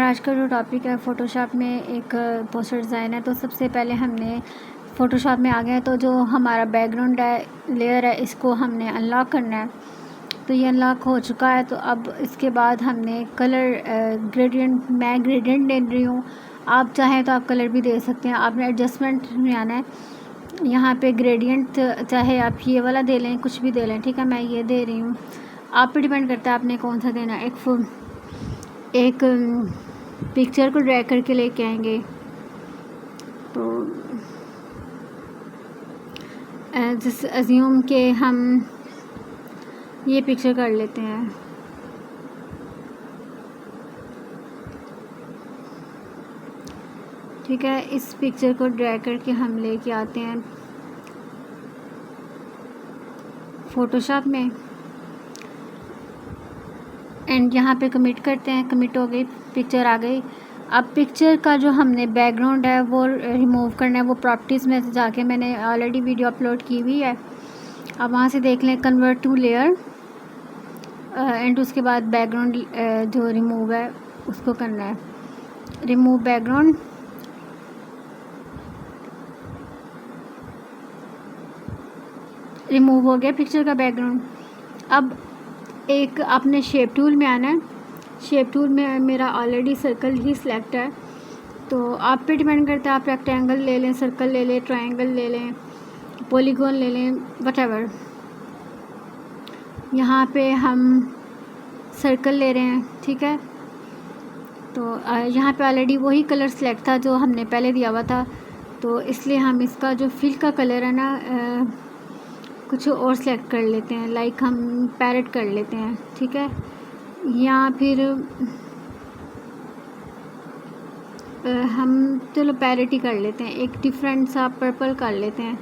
आज का जो टॉपिक है फ़ोटोशॉप में एक पोस्टर डिज़ाइन है। तो सबसे पहले हमने फ़ोटोशॉप में आ गए तो जो हमारा बैकग्राउंड है लेयर है इसको हमने अनलॉक करना है। तो ये अनलॉक हो चुका है। तो अब इसके बाद हमने कलर ग्रेडियंट, मैं ग्रेडियंट दे रही हूँ, आप चाहें तो आप कलर भी दे सकते हैं। आपने एडजस्टमेंट में आना है, यहाँ पे ग्रेडियंट चाहे आप ये वाला दे लें, कुछ भी दे लें, ठीक है। मैं ये दे रही हूँ, आप पे डिपेंड करता है आपने कौन सा देना है। एक पिक्चर को ड्रैग करके लेके आएंगे। तो जैसे अज्यूम के हम ये पिक्चर कर लेते हैं। ठीक है, इस पिक्चर को ड्रैग करके हम लेके आते हैं फ़ोटोशॉप में एंड यहाँ पे कमिट करते हैं। कमिट हो गई, पिक्चर आ गई। अब पिक्चर का जो हमने बैकग्राउंड है वो रिमूव करना है। वो प्रॉपर्टीज़ में जाके मैंने ऑलरेडी वीडियो अपलोड की हुई है, अब वहाँ से देख लें। कन्वर्ट टू लेयर एंड उसके बाद बैकग्राउंड जो रिमूव है उसको करना है। रिमूव बैकग्राउंड, रिमूव हो गया पिक्चर का बैकग्राउंड। अब एक आपने शेप टूल में आना है। शेप टूल में मेरा ऑलरेडी सर्कल ही सिलेक्ट है, तो आप पे डिपेंड करता है। आप रेक्टेंगल ले लें, सर्कल ले लें, ट्रायंगल ले लें, पॉलीगॉन ले लें, व्हाटएवर। यहाँ पे हम सर्कल ले रहे हैं, ठीक है। तो यहाँ पे ऑलरेडी वही कलर सेलेक्ट था जो हमने पहले दिया हुआ था, तो इसलिए हम इसका जो फिल का कलर है ना कुछ और सेलेक्ट कर लेते हैं। लाइक हम पैरेट कर लेते हैं, ठीक है। या फिर हम चलो पैरेट ही कर लेते हैं, एक डिफरेंट सा पर्पल कर लेते हैं।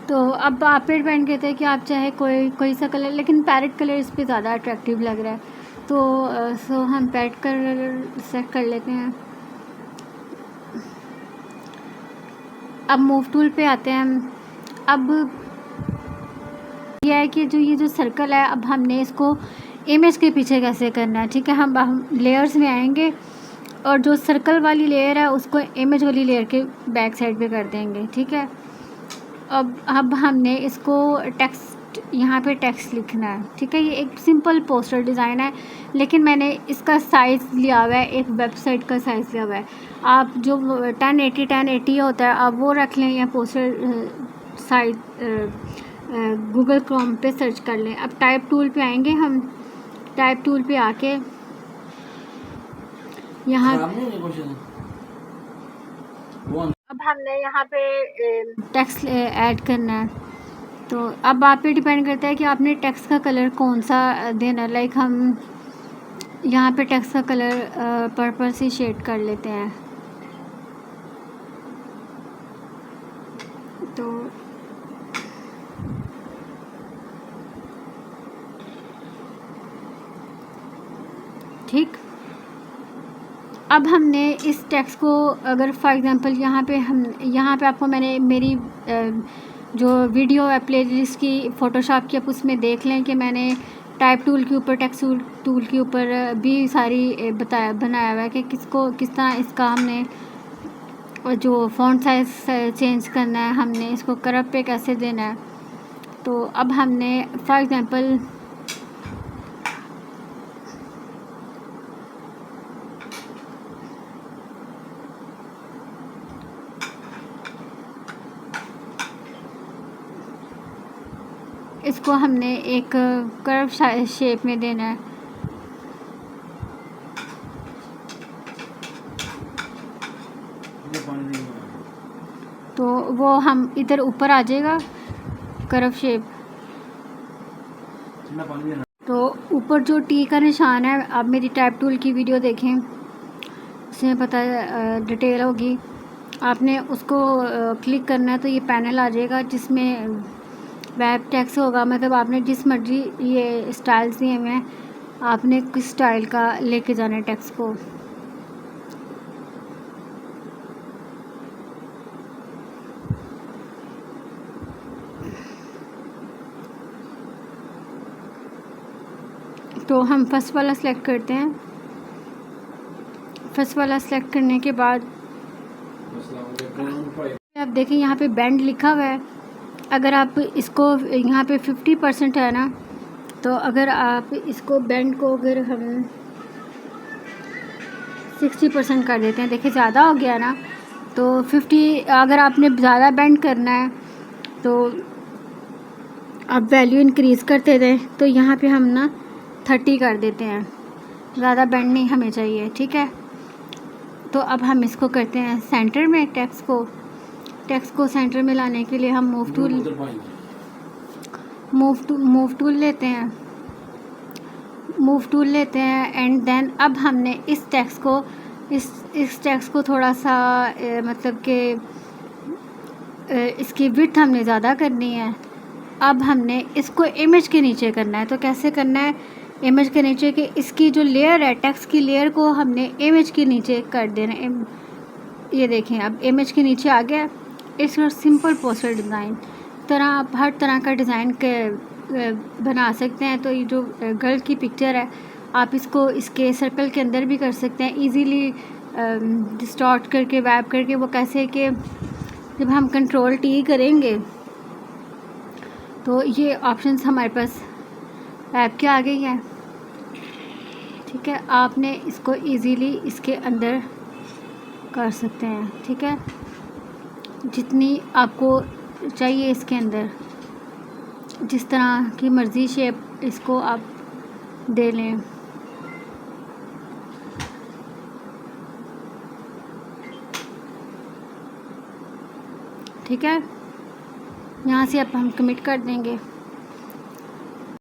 तो अब आप पे डिपेंड करते हैं कि आप चाहे कोई सा कलर, लेकिन पैरेट कलर इस पर ज़्यादा अट्रैक्टिव लग रहा है, तो सो हम पैरेट कलर सेलेक्ट कर लेते हैं। अब मूव टूल पे आते हैं। अब यह है कि ये जो सर्कल है, अब हमने इसको इमेज के पीछे कैसे करना है, ठीक है। हम लेयर्स में आएंगे और जो सर्कल वाली लेयर है उसको इमेज वाली लेयर के बैक साइड पे कर देंगे, ठीक है। अब हमने इसको टेक्स्ट, यहाँ पे टेक्स्ट लिखना है, ठीक है। ये एक सिंपल पोस्टर डिज़ाइन है, लेकिन मैंने इसका साइज़ लिया हुआ है, एक वेबसाइट का साइज़ लिया हुआ है। आप जो 1080 होता है आप वो रख लें, या पोस्टर साइज गूगल क्रोम पे सर्च कर लें। अब टाइप टूल पे आएंगे हम। टाइप टूल पे आके यहाँ अब हमने यहाँ पे टेक्स्ट ऐड करना है। तो अब आप पे डिपेंड करता है कि आपने टेक्स्ट का कलर कौन सा देना है। लाइक हम यहाँ पे टेक्स्ट का कलर पर्पल से शेड कर लेते हैं। तो ठीक, अब हमने इस टेक्स्ट को, अगर फॉर एग्जांपल यहाँ पे आपको मैंने मेरी जो वीडियो है प्लेलिस्ट की फ़ोटोशॉप की, आप उसमें देख लें कि मैंने टाइप टूल के ऊपर, टेक्स्ट टूल के ऊपर भी सारी बनाया हुआ है कि किस तरह इसका हमने जो फ़ॉन्ट साइज चेंज करना है, हमने इसको करप पे कैसे देना है। तो अब हमने फॉर एग्जांपल इसको हमने एक कर्व शेप में देना है। तो वो हम इधर ऊपर आ जाएगा कर्व शेप। तो ऊपर जो टी का निशान है, आप मेरी टाइप टूल की वीडियो देखें, उसमें पता डिटेल होगी। आपने उसको क्लिक करना है तो ये पैनल आ जाएगा जिसमें वेब टेक्स्ट होगा। मतलब आपने जिस मर्जी ये स्टाइल्स दिए हुए हैं, आपने किस स्टाइल का लेके जाना है टेक्स्ट को। तो हम फर्स्ट वाला सेलेक्ट करते हैं। फर्स्ट वाला सेलेक्ट करने के बाद आप देखें यहाँ पे बैंड लिखा हुआ है। अगर आप इसको यहाँ पे 50% है ना, तो अगर आप इसको बैंड को अगर हम 60% कर देते हैं, देखिए ज़्यादा हो गया ना, तो 50 अगर आपने ज़्यादा बैंड करना है तो आप वैल्यू इंक्रीज़ करते दें। तो यहाँ पे हम ना 30 कर देते हैं, ज़्यादा बैंड नहीं हमें चाहिए, ठीक है। तो अब हम इसको करते हैं सेंटर में। टेक्स्ट को सेंटर में लाने के लिए हम मूव टूल लेते हैं एंड देन अब हमने इस टेक्स्ट को थोड़ा सा मतलब कि इसकी विड्थ हमने ज़्यादा करनी है। अब हमने इसको इमेज के नीचे करना है। तो कैसे करना है? इमेज के नीचे कि इसकी जो लेयर है, टेक्स्ट की लेयर को हमने इमेज के नीचे कर देना है। ये देखें, अब इमेज के नीचे आ गया। इट्स सिंपल पोस्टर डिज़ाइन तरह आप हर तरह का डिज़ाइन के बना सकते हैं। तो ये जो गर्ल की पिक्चर है, आप इसको इसके सर्कल के अंदर भी कर सकते हैं इजीली, डिस्टॉर्ट करके, वैप करके। वो कैसे कि जब हम कंट्रोल टी करेंगे तो ये ऑप्शंस हमारे पास ऐप के आ गई है, ठीक है। आपने इसको इजीली इसके अंदर कर सकते हैं, ठीक है, जितनी आपको चाहिए इसके अंदर, जिस तरह की मर्ज़ी शेप इसको आप दे लें। ठीक है, यहाँ से अब हम कमिट कर देंगे।